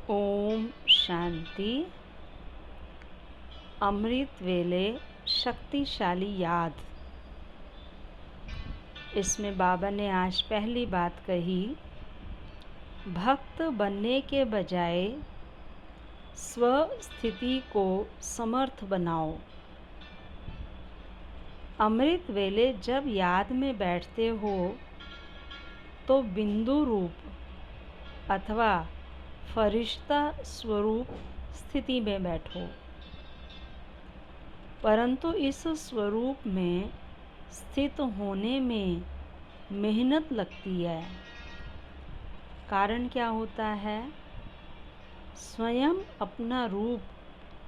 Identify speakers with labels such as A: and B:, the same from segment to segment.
A: ओम शांति। अमृत वेले शक्तिशाली याद। इसमें बाबा ने आज पहली बात कही, भक्त बनने के बजाय स्व स्थिति को समर्थ बनाओ। अमृत वेले जब याद में बैठते हो तो बिंदु रूप अथवा फरिश्ता स्वरूप स्थिति में बैठो, परंतु इस स्वरूप में स्थित होने में मेहनत लगती है। कारण क्या होता है? स्वयं अपना रूप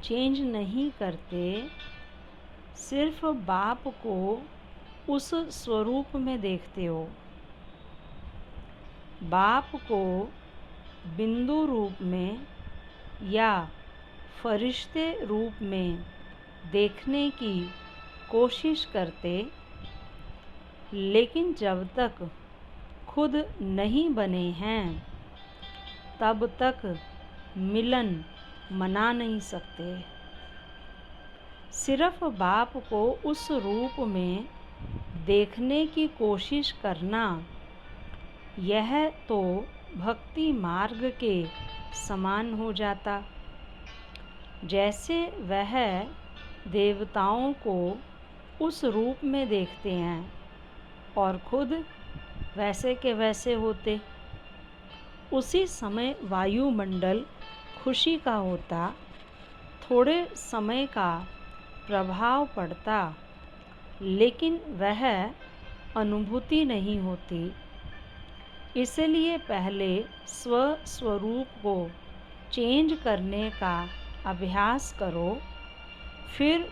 A: चेंज नहीं करते, सिर्फ बाप को उस स्वरूप में देखते हो। बाप को बिंदु रूप में या फरिश्ते रूप में देखने की कोशिश करते, लेकिन जब तक खुद नहीं बने हैं तब तक मिलन मना नहीं सकते। सिर्फ बाप को उस रूप में देखने की कोशिश करना, यह तो भक्ति मार्ग के समान हो जाता। जैसे वह देवताओं को उस रूप में देखते हैं और खुद वैसे के वैसे होते। उसी समय वायुमंडल खुशी का होता, थोड़े समय का प्रभाव पड़ता, लेकिन वह अनुभूति नहीं होती। इसलिए पहले स्वस्वरूप को चेंज करने का अभ्यास करो, फिर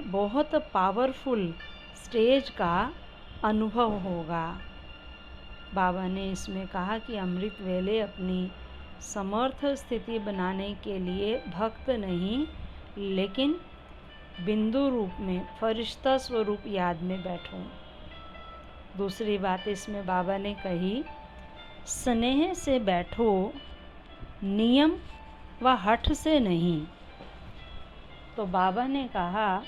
A: बहुत पावरफुल स्टेज का अनुभव होगा। बाबा ने इसमें कहा कि अमृत वेले अपनी समर्थ स्थिति बनाने के लिए भक्त नहीं, लेकिन बिंदु रूप में फरिश्ता स्वरूप याद में बैठो। दूसरी बात इसमें बाबा ने कही, स्नेह से बैठो, नियम व हठ से नहीं। तो बाबा ने कहा,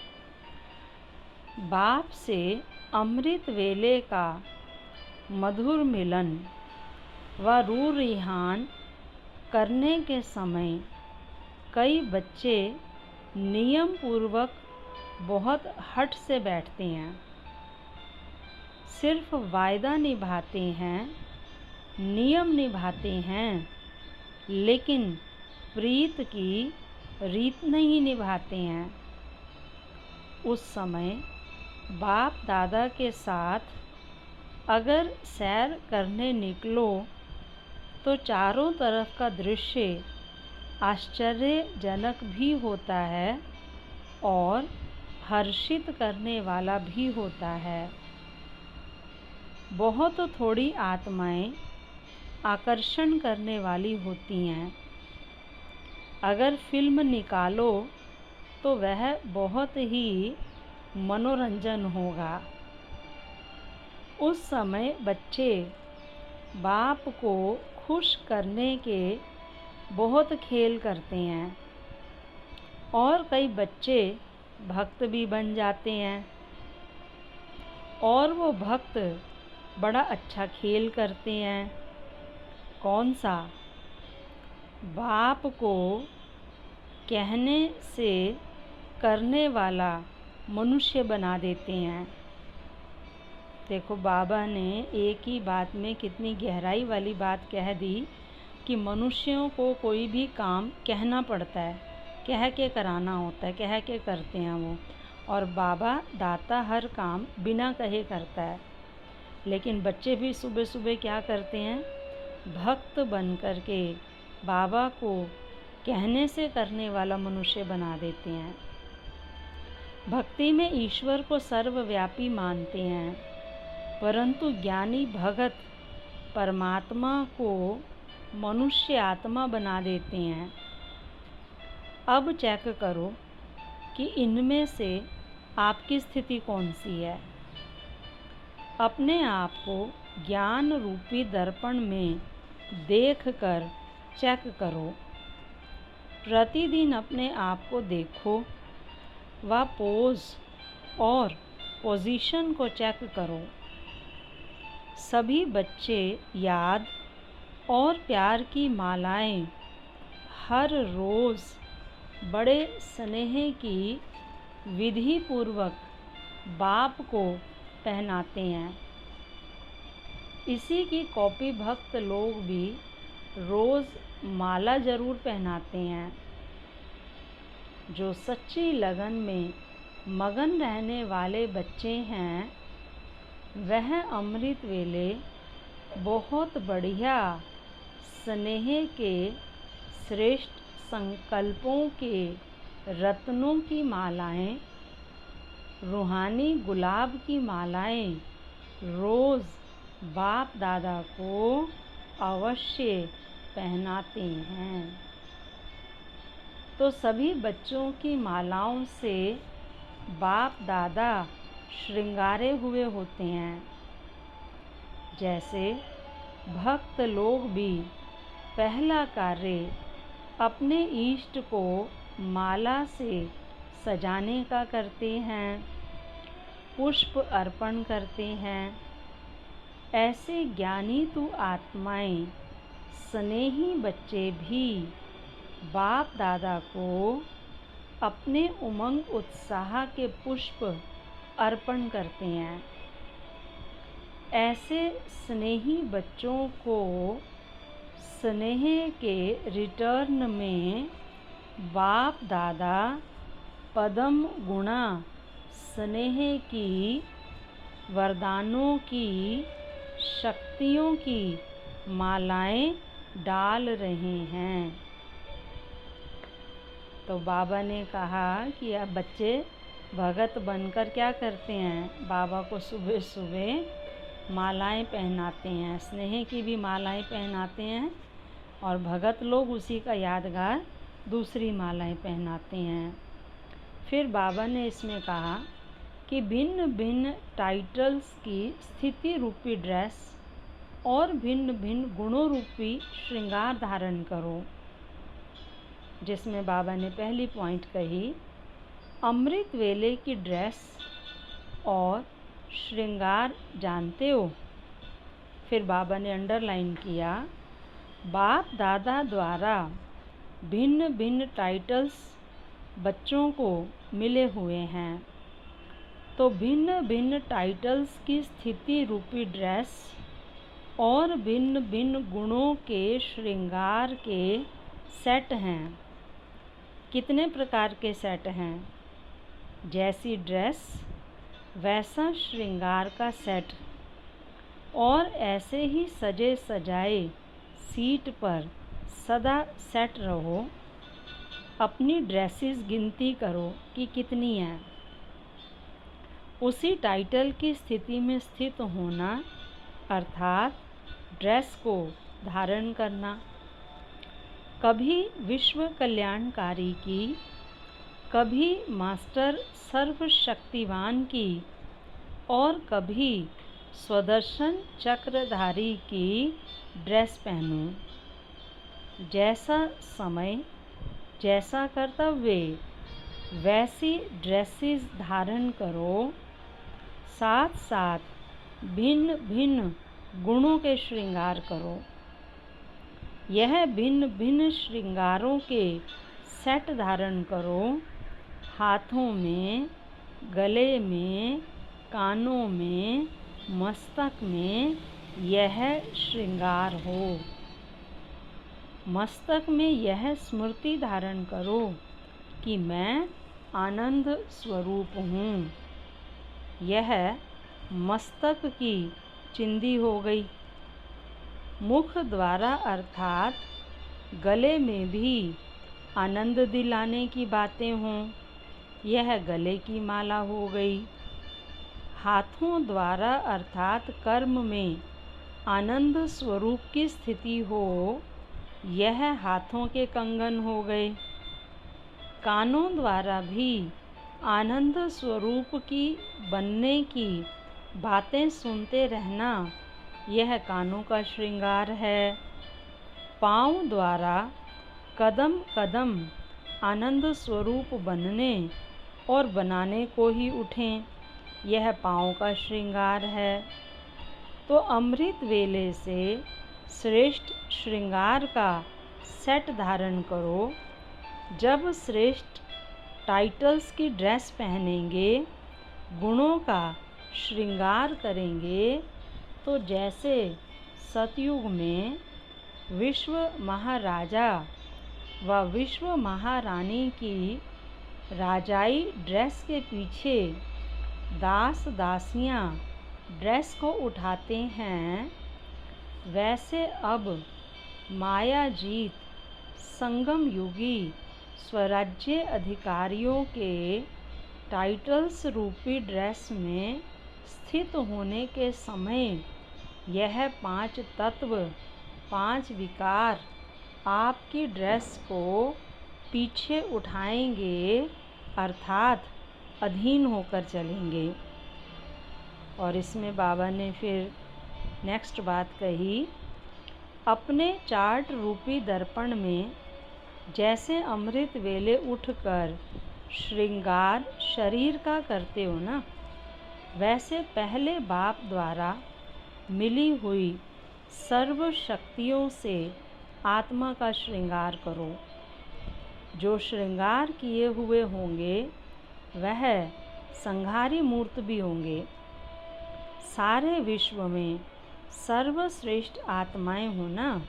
A: बाप से अमृत वेले का मधुर मिलन व रूह रिहान करने के समय कई बच्चे नियम पूर्वक बहुत हठ से बैठते हैं, सिर्फ वायदा निभाते हैं, नियम निभाते हैं, लेकिन प्रीत की रीत नहीं निभाते हैं। उस समय बाप दादा के साथ अगर सैर करने निकलो तो चारों तरफ का दृश्य आश्चर्यजनक भी होता है और हर्षित करने वाला भी होता है। बहुत थोड़ी आत्माएं आकर्षण करने वाली होती हैं। अगर फिल्म निकालो तो वह बहुत ही मनोरंजन होगा। उस समय बच्चे बाप को खुश करने के बहुत खेल करते हैं और कई बच्चे भक्त भी बन जाते हैं, और वो भक्त बड़ा अच्छा खेल करते हैं। कौन सा? बाप को कहने से करने वाला मनुष्य बना देते हैं। देखो, बाबा ने एक ही बात में कितनी गहराई वाली बात कह दी कि मनुष्यों को कोई भी काम कहना पड़ता है, कह के कराना होता है, कह के करते हैं वो, और बाबा दाता हर काम बिना कहे करता है। लेकिन बच्चे भी सुबह सुबह क्या करते हैं? भक्त बन कर के बाबा को कहने से करने वाला मनुष्य बना देते हैं। भक्ति में ईश्वर को सर्वव्यापी मानते हैं, परंतु ज्ञानी भगत परमात्मा को मनुष्य आत्मा बना देते हैं। अब चेक करो कि इनमें से आपकी स्थिति कौन सी है। अपने आप को ज्ञान रूपी दर्पण में देख कर चेक करो। प्रतिदिन अपने आप को देखो व पोज और पोजीशन को चेक करो। सभी बच्चे याद और प्यार की मालाएं हर रोज़ बड़े स्नेह की विधि पूर्वक बाप को पहनाते हैं। इसी की कॉपी भक्त लोग भी रोज़ माला ज़रूर पहनाते हैं। जो सच्ची लगन में मगन रहने वाले बच्चे हैं, वह अमृत वेले बहुत बढ़िया स्नेह के श्रेष्ठ संकल्पों के रत्नों की मालाएं, रूहानी गुलाब की मालाएं रोज़ बाप दादा को अवश्य पहनाते हैं। तो सभी बच्चों की मालाओं से बाप दादा श्रृंगारे हुए होते हैं। जैसे भक्त लोग भी पहला कार्य अपने इष्ट को माला से सजाने का करते हैं, पुष्प अर्पण करते हैं। ऐसे ज्ञानी तु आत्माएं, स्नेही बच्चे भी बाप दादा को अपने उमंग उत्साह के पुष्प अर्पण करते हैं। ऐसे स्नेही बच्चों को स्नेह के रिटर्न में बाप दादा पदम गुणा स्नेह की, वरदानों की, शक्तियों की मालाएं डाल रहे हैं। तो बाबा ने कहा कि अब बच्चे भगत बनकर क्या करते हैं, बाबा को सुबह सुबह मालाएं पहनाते हैं, स्नेह की भी मालाएं पहनाते हैं और भगत लोग उसी का यादगार दूसरी मालाएं पहनाते हैं। फिर बाबा ने इसमें कहा कि भिन्न भिन्न टाइटल्स की स्थिति रूपी ड्रेस और भिन्न भिन्न गुणों रूपी श्रृंगार धारण करो। जिसमें बाबा ने पहली पॉइंट कही, अमृत वेले की ड्रेस और श्रृंगार जानते हो। फिर बाबा ने अंडरलाइन किया, बाप दादा द्वारा भिन्न भिन्न टाइटल्स बच्चों को मिले हुए हैं। तो भिन्न भिन्न टाइटल्स की स्थिति रूपी ड्रेस और भिन्न भिन्न गुणों के श्रृंगार के सेट हैं। कितने प्रकार के सेट हैं? जैसी ड्रेस वैसा श्रृंगार का सेट, और ऐसे ही सजे सजाए सीट पर सदा सेट रहो। अपनी ड्रेसेस गिनती करो कि कितनी हैं। उसी टाइटल की स्थिति में स्थित होना अर्थात ड्रेस को धारण करना। कभी विश्व कल्याणकारी की, कभी मास्टर सर्वशक्तिवान की और कभी स्वदर्शन चक्रधारी की ड्रेस पहनो। जैसा समय, जैसा कर्तव्य, वैसी ड्रेसेस धारण करो। साथ साथ भिन्न भिन्न गुणों के श्रृंगार करो। यह भिन्न भिन्न श्रृंगारों के सेट धारण करो। हाथों में, गले में, कानों में, मस्तक में यह श्रृंगार हो। मस्तक में यह स्मृति धारण करो कि मैं आनंद स्वरूप हूँ। यह मस्तक की चिंदी हो गई। मुख द्वारा अर्थात गले में भी आनंद दिलाने की बातें हों, यह गले की माला हो गई। हाथों द्वारा अर्थात कर्म में आनंद स्वरूप की स्थिति हो, यह हाथों के कंगन हो गए। कानों द्वारा भी आनंद स्वरूप की बनने की बातें सुनते रहना, यह कानों का श्रृंगार है। पाँव द्वारा कदम कदम आनंद स्वरूप बनने और बनाने को ही उठें। यह पाँव का श्रृंगार है। तो अमृत वेले से श्रेष्ठ श्रृंगार का सेट धारण करो। जब श्रेष्ठ टाइटल्स की ड्रेस पहनेंगे, गुणों का श्रृंगार करेंगे, तो जैसे सतयुग में विश्व महाराजा व विश्व महारानी की राजाई ड्रेस के पीछे दास दासियां ड्रेस को उठाते हैं, वैसे अब मायाजीत संगम युगी स्वराज्य अधिकारियों के टाइटल्स रूपी ड्रेस में स्थित होने के समय यह 5 तत्व 5 विकार आपकी ड्रेस को पीछे उठाएंगे, अर्थात अधीन होकर चलेंगे। और इसमें बाबा ने फिर नेक्स्ट बात कही, अपने चार्ट रूपी दर्पण में जैसे अमृत वेले उठकर श्रृंगार शरीर का करते हो ना, वैसे पहले बाप द्वारा मिली हुई सर्व शक्तियों से आत्मा का श्रृंगार करो। जो श्रृंगार किए हुए होंगे वह संघारी मूर्त भी होंगे। सारे विश्व में सर्वश्रेष्ठ आत्माएं हो ना,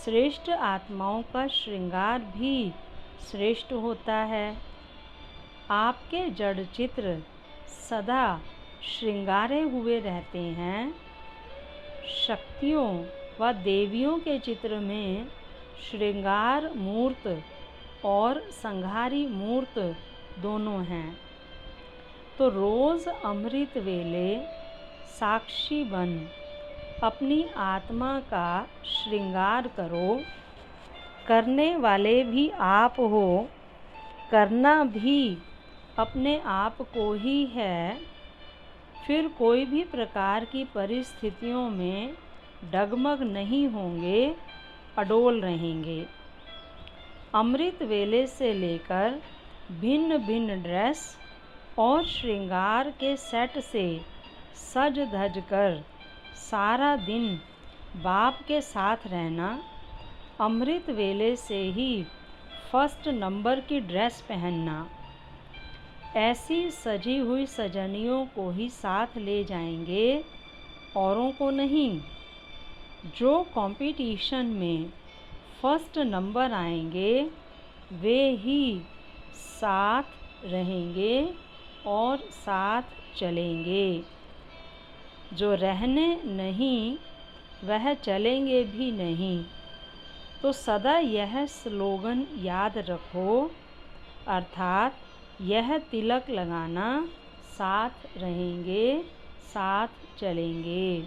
A: श्रेष्ठ आत्माओं का श्रृंगार भी श्रेष्ठ होता है। आपके जड़ चित्र सदा श्रृंगारे हुए रहते हैं। शक्तियों व देवियों के चित्र में श्रृंगार मूर्त और संघारी मूर्त दोनों हैं। तो रोज़ अमृत वेले साक्षी बन अपनी आत्मा का श्रृंगार करो। करने वाले भी आप हो, करना भी अपने आप को ही है। फिर कोई भी प्रकार की परिस्थितियों में डगमग नहीं होंगे, अडोल रहेंगे। अमृत वेले से लेकर भिन्न भिन्न ड्रेस और श्रृंगार के सेट से सज धज कर सारा दिन बाप के साथ रहना, अमृत वेले से ही फर्स्ट नंबर की ड्रेस पहनना, ऐसी सजी हुई सजनियों को ही साथ ले जाएंगे, औरों को नहीं। जो कंपटीशन में फर्स्ट नंबर आएंगे वे ही साथ रहेंगे और साथ चलेंगे। जो रहने नहीं वह चलेंगे भी नहीं। तो सदा यह स्लोगन याद रखो, अर्थात यह तिलक लगाना, साथ रहेंगे साथ चलेंगे।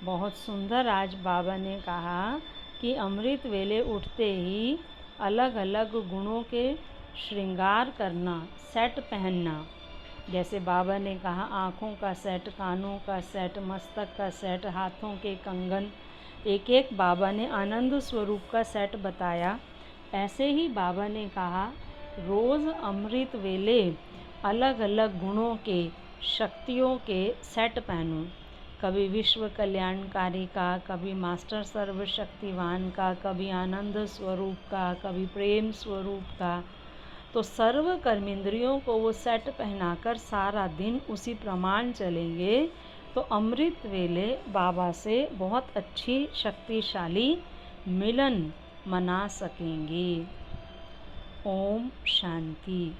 A: बहुत सुंदर आज बाबा ने कहा कि अमृत वेले उठते ही अलग अलग गुणों के श्रृंगार करना, सेट पहनना। जैसे बाबा ने कहा आँखों का सेट, कानों का सेट, मस्तक का सेट, हाथों के कंगन, एक एक बाबा ने आनंद स्वरूप का सेट बताया। ऐसे ही बाबा ने कहा रोज़ अमृत वेले अलग अलग गुणों के, शक्तियों के सेट पहनो। कभी विश्व कल्याणकारी का, कभी मास्टर सर्वशक्तिवान का, कभी आनंद स्वरूप का, कभी प्रेम स्वरूप का। तो सर्व कर्मेंद्रियों को वो सेट पहनाकर सारा दिन उसी प्रमाण चलेंगे, तो अमृत वेले बाबा से बहुत अच्छी शक्तिशाली मिलन मना सकेंगे। ओम शांति।